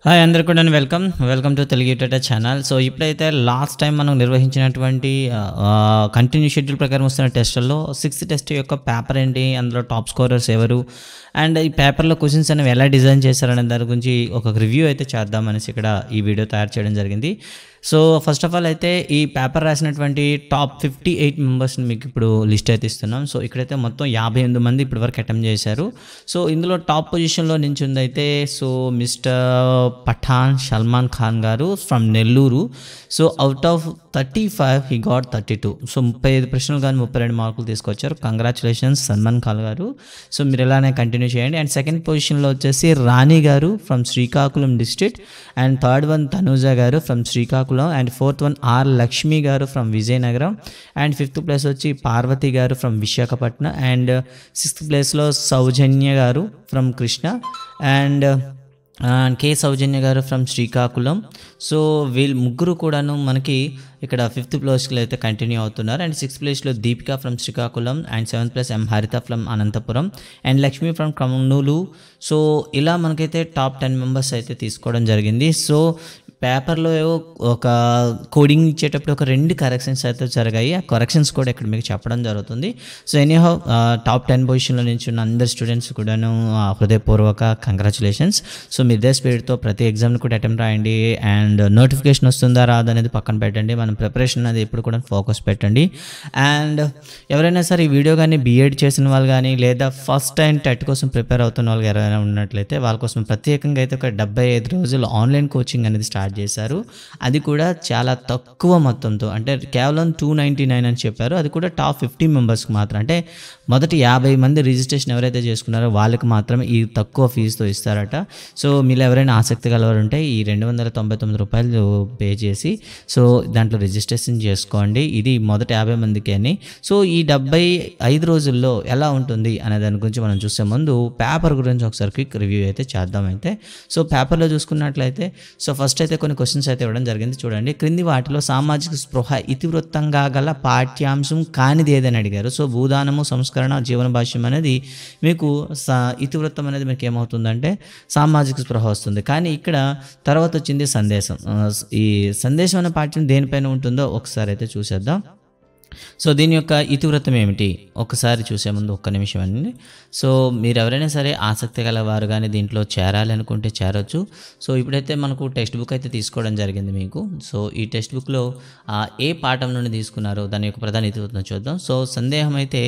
Hi అందరికీ కూడా welcome to Telugu YouTube channel. So ఇప్పుడైతే లాస్ట్ టైం మనం నిర్వహించినటువంటి కంటిన్యూ షెడ్యూల్ ప్రకారం వస్తున్న టెస్టుల్లో 6th టెస్ట్ యొక్క పేపర్ ఏంటి, అందులో టాప్ స్కోరర్స్ ఎవరు, అండ్ ఈ పేపర్లో క్వశ్చన్స్ అనేవి ఎలా డిజైన్ చేశారనే దాని గురించి ఒక రివ్యూ అయితే చేద్దామనేసి ఇక్కడ ఈ వీడియో తయారు చేయడం జరిగింది. సో ఫస్ట్ ఆఫ్ ఆల్ అయితే ఈ పేపర్ రాసినటువంటి టాప్ 58 మెంబర్స్ని మీకు ఇప్పుడు లిస్ట్ అయితే ఇస్తున్నాం. సో ఇక్కడైతే మొత్తం 58 మంది ఇప్పటి వరకు అటెంప్ట్ చేశారు. సో ఇందులో టాప్ పొజిషన్లో నించుంది అయితే సో మిస్టర్ పఠాన్ సల్మాన్ ఖాన్ గారు from Nellore. So out of 35 he got 32. So 35 ప్రశ్నలు కానీ 32 మార్కులు తీసుకొచ్చారు. కంగ్రాచులేషన్స్ సల్మాన్ ఖాన్ గారు. సో మీరు ఇలానే కంటిన్యూ చేయండి. అండ్ సెకండ్ పొజిషన్లో వచ్చేసి రాణి గారు from Srikakulam district, and third one Tanuja గారు from Srikakulam, and fourth one R Lakshmi గారు from Vizianagaram, and fifth place వచ్చి పార్వతి గారు ఫ్రమ్ విశాఖపట్నం, అండ్ సిక్స్త్ ప్లేస్లో సౌజన్య గారు ఫ్రమ్ కృష్ణ, అండ్ కే సౌజన్య గారు ఫ్రమ్ శ్రీకాకుళం. సో వీళ్ళు ముగ్గురు కూడాను మనకి ఇక్కడ 5th ప్లేస్లో అయితే కంటిన్యూ అవుతున్నారు. అండ్ 6th ప్లేస్లో Deepika from Srikakulam, and 7th place M Haritha from Anantapur, and Lakshmi from Kurnool. So ఇలా మనకైతే టాప్ 10 మెంబర్స్ అయితే తీసుకోవడం జరిగింది. సో పేపర్లో ఒక కోడింగ్ ఇచ్చేటప్పుడు ఒక 2 కరెక్షన్స్ అయితే జరిగాయి. ఆ కరెక్షన్స్ కూడా ఇక్కడ మీకు చెప్పడం జరుగుతుంది. సో ఎనీహౌ టాప్ 10 పొజిషన్లో నుంచి ఉన్న అందరు స్టూడెంట్స్ కూడాను హృదయపూర్వక కంగ్రాచులేషన్స్. సో మీ ఇదే స్పీడ్తో ప్రతి ఎగ్జామ్ని కూడా అటెంప్ట్ రాయండి. అండ్ నోటిఫికేషన్ వస్తుందా రాదా అనేది పక్కన పెట్టండి. మనం ప్రిపరేషన్ అనేది ఎప్పుడు కూడా ఫోకస్ పెట్టండి. అండ్ ఎవరైనా సరే ఈ వీడియో కానీ బీఎడ్ చేసిన వాళ్ళు కానీ లేదా ఫస్ట్ టైం టెట్ కోసం ప్రిపేర్ అవుతున్న వాళ్ళు ఎవరైనా ఉన్నట్లయితే వాళ్ళ కోసం ప్రత్యేకంగా అయితే ఒక 75 రోజులు ఆన్లైన్ కోచింగ్ అనేది స్టార్ట్ చేశారు. అది కూడా చాలా తక్కువ మొత్తంతో, అంటే కేవలం 299 అని చెప్పారు. అది కూడా టాప్ 50 మెంబర్స్కి మాత్రం, అంటే మొదటి 50 మంది రిజిస్ట్రేషన్ ఎవరైతే చేసుకున్నారో వాళ్ళకి మాత్రమే ఈ తక్కువ ఫీజుతో ఇస్తారట. సో మీరు ఎవరైనా ఆసక్తి గలవారు ఉంటే ఈ 299 రూపాయలు పే చేసి సో దాంట్లో రిజిస్ట్రేషన్ చేసుకోండి. ఇది మొదటి 50 మందికి అని. సో ఈ 75 రోజుల్లో ఎలా ఉంటుంది అనే దాని గురించి మనం చూసే ముందు పేపర్ గురించి ఒకసారి క్విక్ రివ్యూ అయితే చేద్దామైతే. సో పేపర్లో చూసుకున్నట్లయితే సో ఫస్ట్ అయితే కొన్ని క్వశ్చన్స్ అయితే ఇవ్వడం జరిగింది. చూడండి, క్రింది వాటిలో సామాజిక స్పృహ ఇతివృత్తంగా గల పాఠ్యాంశం కానిది ఏదని అడిగారు. సో భూదానము, సంస్కరణ, జీవన భాష్యం అనేది మీకు ఇతివృత్తం అనేది మీకు ఏమవుతుందంటే సామాజిక స్పృహ వస్తుంది. కానీ ఇక్కడ తర్వాత వచ్చింది సందేశం. ఈ సందేశం అనే పాఠ్యం దేనిపైన ఉంటుందో ఒకసారి అయితే చూసేద్దాం. సో దీని యొక్క ఇతివృత్తం ఏమిటి ఒకసారి చూసే ముందు ఒక్క నిమిషం అండి. సో మీరు ఎవరైనా సరే ఆసక్తి గలవారు కానీ దీంట్లో చేరాలి అనుకుంటే చేరొచ్చు. సో ఇప్పుడైతే మనకు టెక్స్ట్ బుక్ అయితే తీసుకోవడం జరిగింది మీకు. సో ఈ టెక్స్ట్ బుక్లో ఏ పాఠం నుండి తీసుకున్నారో దాని యొక్క ప్రధాన ఇతివృత్తం చూద్దాం. సో సందేహం అయితే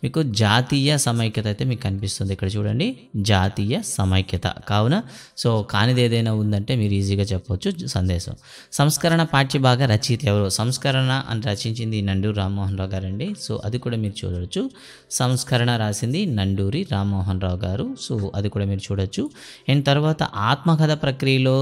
మీకు జాతీయ సమైక్యత అయితే మీకు కనిపిస్తుంది. ఇక్కడ చూడండి, జాతీయ సమైక్యత. కావున సో కానిది ఏదైనా ఉందంటే మీరు ఈజీగా చెప్పవచ్చు సందేశం. సంస్కరణ పాఠ్యభాగ రచయిత ఎవరు? సంస్కరణ అని రచించింది నండూరి రామ్మోహన్ రావు గారండి. సో అది కూడా మీరు చూడవచ్చు. సంస్కరణ రాసింది నండూరి రామ్మోహన్ రావు గారు. సో అది కూడా మీరు చూడొచ్చు. అండ్ తర్వాత ఆత్మకథ ప్రక్రియలో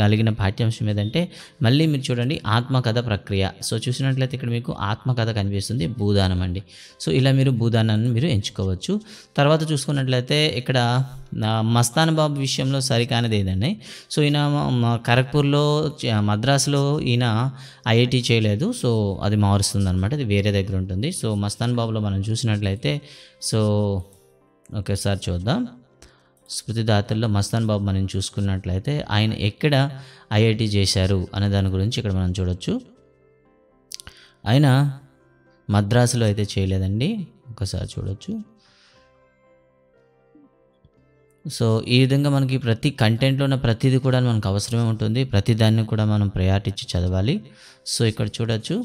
కలిగిన పాఠ్యాంశం ఏదంటే మళ్ళీ మీరు చూడండి, ఆత్మకథ ప్రక్రియ. సో చూసినట్లయితే ఇక్కడ మీకు ఆత్మకథ కనిపిస్తుంది, భూదానం అండి. సో ఇలా మీరు భూదానాన్ని మీరు ఎంచుకోవచ్చు. తర్వాత చూసుకున్నట్లయితే ఇక్కడ మస్తాన్ బాబు విషయంలో సరికానిది ఏదండి. సో ఈయన ఖరగ్పూర్లో మద్రాసులో ఈయన ఐఐటి చేయలేదు. సో అది మారుస్తుంది అనమాట, అది వేరే దగ్గర ఉంటుంది. సో మస్తాన్ బాబులో మనం చూసినట్లయితే సో ఒకేసారి చూద్దాం. స్మృతిదాతల్లో మస్తాన్ బాబు మనం చూసుకున్నట్లయితే ఆయన ఎక్కడ ఐఐటి చేశారు అనే దాని గురించి ఇక్కడ మనం చూడొచ్చు. ఆయన మద్రాసులో అయితే చేయలేదండి, ఒకసారి చూడొచ్చు. సో ఈ విధంగా మనకి ప్రతి కంటెంట్లో ఉన్న ప్రతిదీ కూడా మనకు అవసరమే ఉంటుంది. ప్రతి దాన్ని కూడా మనం ప్రయారిటీ ఇచ్చి చదవాలి. సో ఇక్కడ చూడొచ్చు,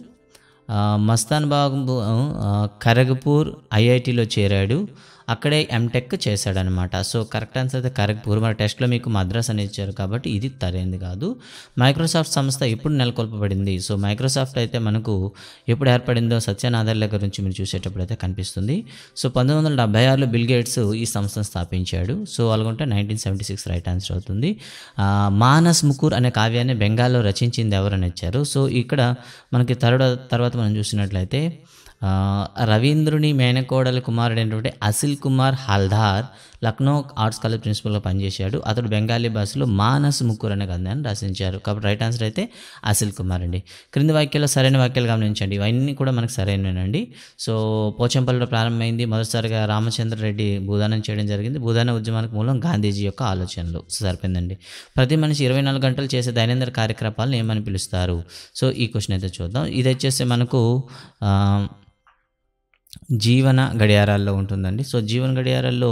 మస్తాన్ బాబు ఖరగ్పూర్ ఐఐటిలో చేరాడు, అక్కడే ఎంటెక్ చేశాడనమాట. సో కరెక్ట్ ఆన్సర్ అయితే ఖరగ్పూర్. మన టెస్ట్లో మీకు మద్రాస్ అని ఇచ్చారు కాబట్టి ఇది సరైనది కాదు. మైక్రోసాఫ్ట్ సంస్థ ఎప్పుడు నెలకొల్పబడింది? సో మైక్రోసాఫ్ట్ అయితే మనకు ఎప్పుడు ఏర్పడిందో సత్యనాదెల్ల గురించి మీరు చూసేటప్పుడు అయితే కనిపిస్తుంది. సో 1976లో బిల్ గేట్స్ ఈ సంస్థను స్థాపించాడు. సో అలాగుంటే 1976 రైట్ ఆన్సర్ అవుతుంది. మానస్ ముకుర్ అనే కావ్యాన్ని బెంగాల్లో రచించింది ఎవరని ఇచ్చారు. సో ఇక్కడ మనకి తర్వాత మనం చూసినట్లయితే రవీంద్రుని మేనకోడలి కుమారుడైనటువంటి అసిల్ కుమార్ హల్దార్ లక్నో ఆర్ట్స్ కాలేజ్ ప్రిన్సిపల్గా పనిచేశాడు. అతడు బెంగాలీ భాషలో మానస్ ముక్కుర్ అనే గ్రంథాన్ని రచించారు. కాబట్టి రైట్ ఆన్సర్ అయితే అసిల్ కుమార్ అండి. క్రింది వాక్యాల్లో సరైన వాక్యాలు గమనించండి. ఇవన్నీ కూడా మనకు సరైనవేనండి. సో పోచంపల్లిలో ప్రారంభమైంది. మొదటిసారిగా రామచంద్ర రెడ్డి భూదానం చేయడం జరిగింది. భూదాన ఉద్యమానికి మూలం గాంధీజీ యొక్క ఆలోచనలు. సరిపోయిందండి. ప్రతి మనిషి 24 గంటలు చేసే దైనందిన కార్యకలాపాలను ఏమని పిలుస్తారు? సో ఈ క్వశ్చన్ అయితే చూద్దాం. ఇది వచ్చేసి మనకు జీవన గడియారాల్లో ఉంటుందండి. సో జీవన గడియారాల్లో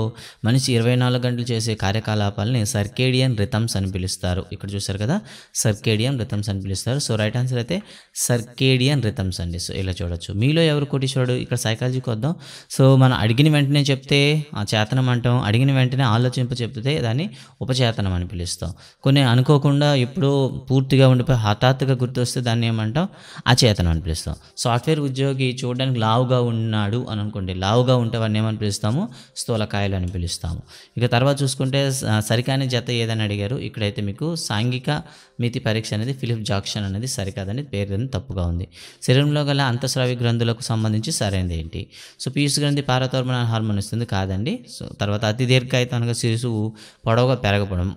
మనిషి 24 గంటలు చేసే కార్యకలాపాలని సర్కేడియన్ రిథమ్స్ అని పిలుస్తారు. ఇక్కడ చూసారు కదా, సర్కేడియన్ రిథమ్స్ అని పిలుస్తారు. సో రైట్ ఆన్సర్ అయితే సర్కేడియన్ రిథమ్స్ అండి. సో ఇలా చూడొచ్చు. మీలో ఎవరు కోటీశ్వరుడు? ఇక్కడ సైకాలజీకి వద్దాం. సో మనం అడిగిన వెంటనే చెప్తే ఆ చేతనం అంటాం, అడిగిన వెంటనే ఆలోచింప చెప్తే దాన్ని ఉపచేతనం అని పిలుస్తాం. కొన్ని అనుకోకుండా ఎప్పుడో పూర్తిగా ఉండిపోయి హఠాత్తుగా గుర్తొస్తే దాన్ని ఏమంటాం? అచేతనం అని పిలుస్తాం. సాఫ్ట్వేర్ ఉద్యోగి చూడడానికి లావుగా ఉన్నాడు అని అనుకోండి, లావుగా ఉంటే వాడిని ఏమని పిలుస్తాము? స్థూలకాయలు అని పిలుస్తాము. ఇక తర్వాత చూసుకుంటే సరికాని జత ఏదని అడిగారు. ఇక్కడైతే మీకు సాంఘిక మితి పరీక్ష అనేది ఫిలిప్ జాక్సన్ అనేది సరికాదని పేరు తప్పుగా ఉంది. శరీరంలో గల అంతఃస్రావి గ్రంథులకు సంబంధించి సరైనది ఏంటి? సో పీయూష్ గ్రంథి పారాథోర్మోన్ హార్మోన్ ఇస్తుంది, కాదండి. సో తర్వాత అతి దీర్ఘాయుతం అనగా శిశువు పొడవుగా పెరగడం,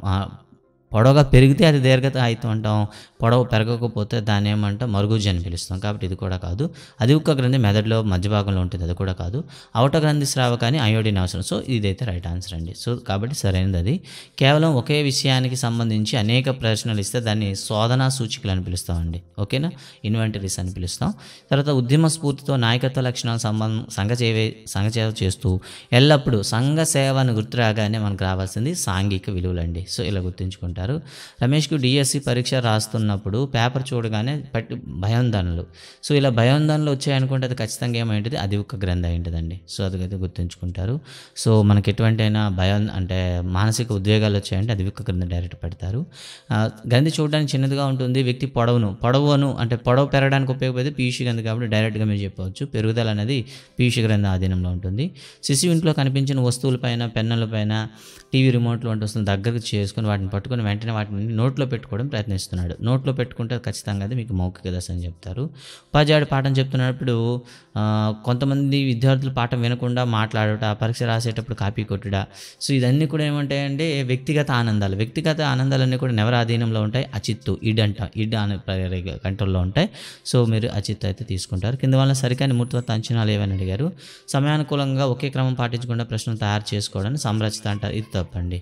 పొడవుగా పెరిగితే అది దీర్ఘాయుతం అంటాం, పొడవు పెరగకపోతే దాన్ని ఏమంటాం? మరుగుజ్జు అని పిలుస్తాం. కాబట్టి ఇది కూడా కాదు. అధిక గ్రంథి మెదడులో మధ్య భాగంలో ఉంటుంది, అది కూడా కాదు. అవట గ్రంథి స్రావకాన్ని అయోడిన్ అవసరం. సో ఇదైతే రైట్ ఆన్సర్ అండి. సో కాబట్టి సరైనది అది. కేవలం ఒకే విషయానికి సంబంధించి అనేక ప్రశ్నలు ఇస్తే దాన్ని శోధనా సూచికలు అని పిలుస్తామండి. ఓకేనా? ఇన్వెంటరీస్ అని పిలుస్తాం. తర్వాత ఉద్యమ స్ఫూర్తితో నాయకత్వ లక్షణాల సంఘసేవ చేస్తూ ఎల్లప్పుడూ సంఘ సేవను గుర్తురాగానే మనకు రావాల్సింది సాంఘిక విలువలండి. సో ఇలా గుర్తుంచుకుంటారు. రమేష్కు డిఎస్సి పరీక్ష రాస్తున్నప్పుడు పేపర్ చూడగానే భయోందనలు. సో ఇలా భయోందనలు వచ్చాయనుకుంటే అది ఖచ్చితంగా ఏమైంటుంది? అది ఒక గ్రంథి అయింటుందండి. సో అదైతే గుర్తుంచుకుంటారు. సో మనకి ఎటువంటి అయినా అంటే మానసిక ఉద్వేగాలు వచ్చాయంటే అది ఒక గ్రంథి డైరెక్ట్ పెడతారు. గ్రంథి చూడడానికి చిన్నదిగా ఉంటుంది. వ్యక్తి పొడవును అంటే పొడవు పెరగడానికి ఉపయోగపడేది పీయూష గ్రంథి. కాబట్టి డైరెక్ట్గా మీరు చెప్పవచ్చు పెరుగుదల అనేది పీయూష గ్రంథి ఆధీనంలో ఉంటుంది. శిశువు ఇంట్లో కనిపించిన వస్తువులపైన, పెన్నులపైన, టీవీ రిమోట్లు వంటి వస్తువులు దగ్గరకు చేసుకుని వాటిని పట్టుకుని వెంటనే వాటిని నోట్లో పెట్టుకోవడం ప్రయత్నిస్తున్నాడు. నోట్లో పెట్టుకుంటే ఖచ్చితంగా అది మీకు మౌఖిక దశ అని చెప్తారు. ఉపాధ్యాయుడు పాఠం చెప్తున్నప్పుడు కొంతమంది విద్యార్థులు పాఠం వినకుండా మాట్లాడుట, పరీక్ష రాసేటప్పుడు కాపీ కొట్టుట. సో ఇదన్నీ కూడా ఏమంటాయంటే వ్యక్తిగత ఆనందాలు. వ్యక్తిగత ఆనందాలన్నీ కూడా ఎవరి ఆధీనంలో ఉంటాయి? అచిత్తు, ఇడ్ అనే కంట్రోల్లో ఉంటాయి. సో మీరు అచిత్తు అయితే తీసుకుంటారు. కింద వల్ల సరికాని మూర్తత్వ అంచనాలు ఏవని అడిగారు. సమయానుకూలంగా ఒకే క్రమం పాటించకుండా ప్రశ్నలు తయారు చేసుకోవడానికి సంరచిత అంటారు. ఇది తప్పండి.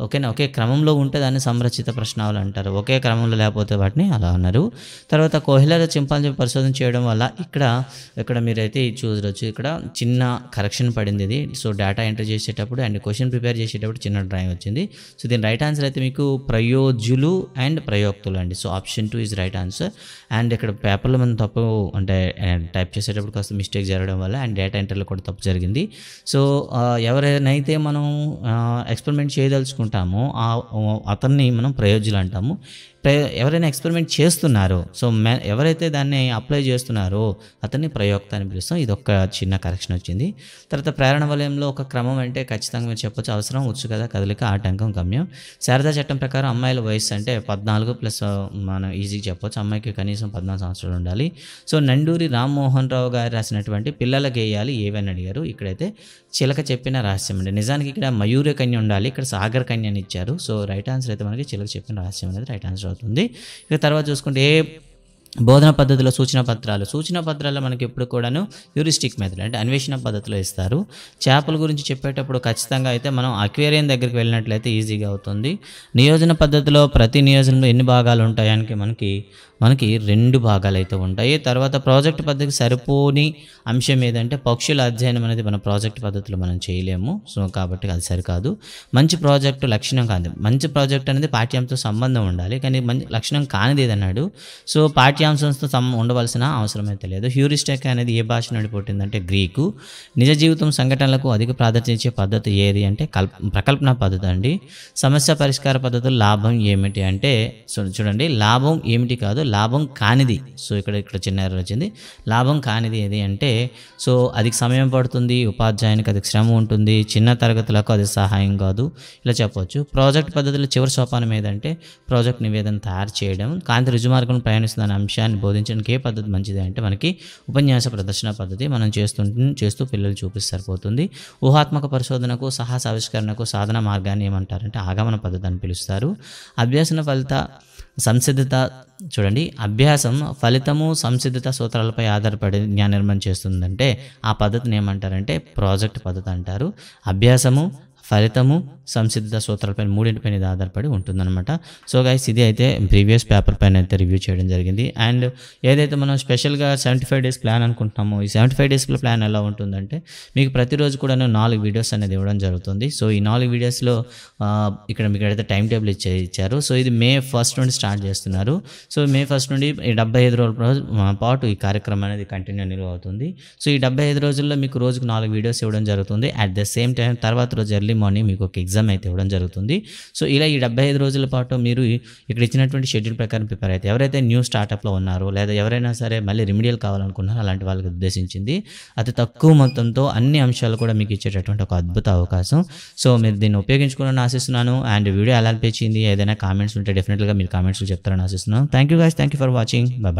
ఓకేనా? ఒకే క్రమంలో ఉంటే దాన్ని సంరచిత ప్రశ్నావళి అంటారు. ఒకే క్రమంలో లేకపోతే వాటిని అలా అన్నారు. తర్వాత కోహిలర్ చింపాంజీ పరిశోధన చేయడం వల్ల ఇక్కడ మీరైతే చూడవచ్చు. ఇక్కడ చిన్న కరెక్షన్ పడింది ఇది. సో డేటా ఎంటర్ చేసేటప్పుడు అండ్ క్వశ్చన్ ప్రిపేర్ చేసేటప్పుడు చిన్న డ్రాయింగ్ వచ్చింది. సో దీని రైట్ ఆన్సర్ అయితే మీకు ప్రయోజ్యులు అండ్ ప్రయోక్తులు అండి. So option 2 is right answer. And ఇక్కడ పేపర్లో మనం తప్పు అంటే టైప్ చేసేటప్పుడు కాస్త మిస్టేక్ జరగడం వల్ల అండ్ డేటా ఎంటర్లో కూడా తప్పు జరిగింది. సో ఎవరైతే మనం ఎక్స్పెరిమెంట్ చేయదలుచుకుంటామో అతన్ని మనం ప్రయోజ్యులు అంటాము. ఎవరైనా ఎక్స్పెరిమెంట్ చేస్తున్నారో, సో ఎవరైతే దాన్ని అప్లై చేస్తున్నారో అతన్ని ప్రయోక్త అని పిలుస్తాం. ఇది ఒక చిన్న కరెక్షన్ వచ్చింది. తర్వాత ప్రేరణ వలయంలో ఒక క్రమం అంటే ఖచ్చితంగా మీరు చెప్పొచ్చు అవసరం, ఉత్సుకత, కదలిక, ఆటంకం, గమ్యం. శారదా చట్టం ప్రకారం అమ్మాయిల వయసు అంటే 14 ప్లస్ మనం ఈజీగా చెప్పొచ్చు. అమ్మాయికి కనీసం 14 సంవత్సరాలు ఉండాలి. సో నండూరి రామ్మోహన్ రావు గారు రాసినటువంటి పిల్లల గేయాలు ఏవని అడిగారు. ఇక్కడైతే చిలక చెప్పిన రహస్యం అండి. నిజానికి ఇక్కడ మయూర కన్య ఉండాలి, ఇక్కడ సాగర్ కన్యని ఇచ్చారు. సో రైట్ ఆన్సర్ అయితే మనకి చిలక చెప్పిన రహస్యం అనేది రైట్ ఆన్సర్ అవుతుంది. ఇక తర్వాత చూసుకుంటే బోధన పద్ధతిలో సూచన పత్రాల్లో మనకి ఎప్పుడు కూడాను హ్యూరిస్టిక్ మెథడ్ అంటే అన్వేషణ పద్ధతిలో ఇస్తారు. చేపల గురించి చెప్పేటప్పుడు ఖచ్చితంగా అయితే మనం అక్వేరియం దగ్గరికి వెళ్ళినట్లయితే ఈజీగా అవుతుంది. నియోజన పద్ధతిలో ప్రతి నియోజనంలో ఎన్ని భాగాలు ఉంటాయని మనకి 2 భాగాలు అయితే ఉంటాయి. తర్వాత ప్రాజెక్ట్ పద్ధతికి సరిపోని అంశం ఏదంటే పక్షుల అధ్యయనం అనేది మన ప్రాజెక్ట్ పద్ధతిలో మనం చేయలేము. సో కాబట్టి అది సరికాదు. మంచి ప్రాజెక్టు లక్షణం కాదు. మంచి ప్రాజెక్ట్ అనేది పాఠ్యాంశంతో సంబంధం ఉండాలి, కానీ మంచి లక్షణం కానిది ఏదన్నాడు. సో పాఠ్యాంశంతో ఉండవలసిన అవసరం అయితే లేదు. హ్యూరిస్టిక్ అనేది ఏ భాష నుండి పుట్టిందంటే గ్రీకు. నిజ జీవితం సంఘటనలకు అధిక ప్రాధాన్యత ఇచ్చే పద్ధతి ఏది అంటే ప్రకల్పన పద్ధతి అండి. సమస్య పరిష్కార పద్ధతులు లాభం ఏమిటి అంటే చూడండి, లాభం ఏమిటి కాదు, లాభం కానిది. సో, ఇక్కడ చిన్న ఎర్రర్ వచ్చింది. లాభం కానిది ఏది అంటే, సో, అధిక సమయం పడుతుంది, ఉపాధ్యాయునికి అధిక శ్రమ ఉంటుంది, చిన్న తరగతులకు అది సహాయం కాదు, ఇలా చెప్పవచ్చు. ప్రాజెక్ట్ పద్ధతిలో చివరి సోపానం ఏదంటే, ప్రాజెక్ట్ నివేదన తయారు చేయడం. కాంతి రుజుమార్గంలో ప్రయాణిస్తున్న అంశాన్ని బోధించడానికి ఏ పద్ధతి మంచిది అంటే, మనకి ఉపన్యాస ప్రదర్శన పద్ధతి. మనం చేస్తూ పిల్లలు చూపిస్తే సరిపోతుంది. ఊహాత్మక పరిశోధనకు, సాహస ఆవిష్కరణకు సాధన మార్గాన్ని ఏమంటారంటే ఆగమన పద్ధతి అని పిలుస్తారు. అభ్యాసన ఫలిత సంసిద్ధత చూడండి, అభ్యాసం ఫలితము సంసిద్ధత సూత్రాలపై ఆధారపడి జ్ఞాన నిర్మాణం చేస్తుందంటే ఆ పద్ధతిని ఏమంటారంటే ప్రాజెక్ట్ పద్ధతి అంటారు. అభ్యాసము, ఫలితము, సంసిద్ధత సూత్రాలపైన మూడింటిపైన ఇది ఆధారపడి ఉంటుందన్నమాట. సో గైస్, ఇది అయితే ప్రీవియస్ పేపర్ పైన అయితే రివ్యూ చేయడం జరిగింది. అండ్ ఏదైతే మనం స్పెషల్గా 75 డేస్ ప్లాన్ అనుకుంటున్నామో, ఈ 75 డేస్ ప్లాన్ ఎలా ఉంటుందంటే, మీకు ప్రతిరోజు కూడా 4 వీడియోస్ అనేది ఇవ్వడం జరుగుతుంది. సో ఈ 4 వీడియోస్లో ఇక్కడ మీకు అయితే టైం టేబుల్ ఇచ్చారు. సో ఇది May 1 నుండి స్టార్ట్ చేస్తున్నారు. సో May 1 నుండి 75 రోజుల పాటు ఈ కార్యక్రమం అనేది కంటిన్యూ నిల్వ అవుతుంది. సో ఈ 75 రోజుల్లో మీకు రోజుకు 4 వీడియోస్ ఇవ్వడం జరుగుతుంది. అట్ ద సేమ్ టైం తర్వాత రోజు ఎర్లీ మార్నింగ్ మీకు ఒక ఎగ్జామ్ అయితే ఇవ్వడం జరుగుతుంది. సో ఇలా ఈ 75 రోజుల పాటు మీరు ఇక్కడ ఇచ్చినటువంటి షెడ్యూల్ ప్రకారం ప్రిపేర్ అయితే, ఎవరైతే న్యూ స్టార్టప్లో ఉన్నారో లేదా ఎవరైనా సరే మళ్ళీ రెమిడియల్ కావాలనుకున్నారో అలాంటి వాళ్ళకి ఉద్దేశించింది. అతి తక్కువ మొత్తంతో అన్ని అంశాలు కూడా మీకు ఇచ్చేటటువంటి ఒక అద్భుత అవకాశం. సో మీరు దీన్ని ఉపయోగించుకోవాలని ఆశిస్తున్నాను. అండ్ వీడియో ఎలా అనిపించింది, ఏదైనా కామెంట్స్ ఉంటే డెఫినెట్గా మీరు కామెంట్స్లో చెప్తారని ఆశిస్తున్నాను. Thank you guys, thank you for watching. By by.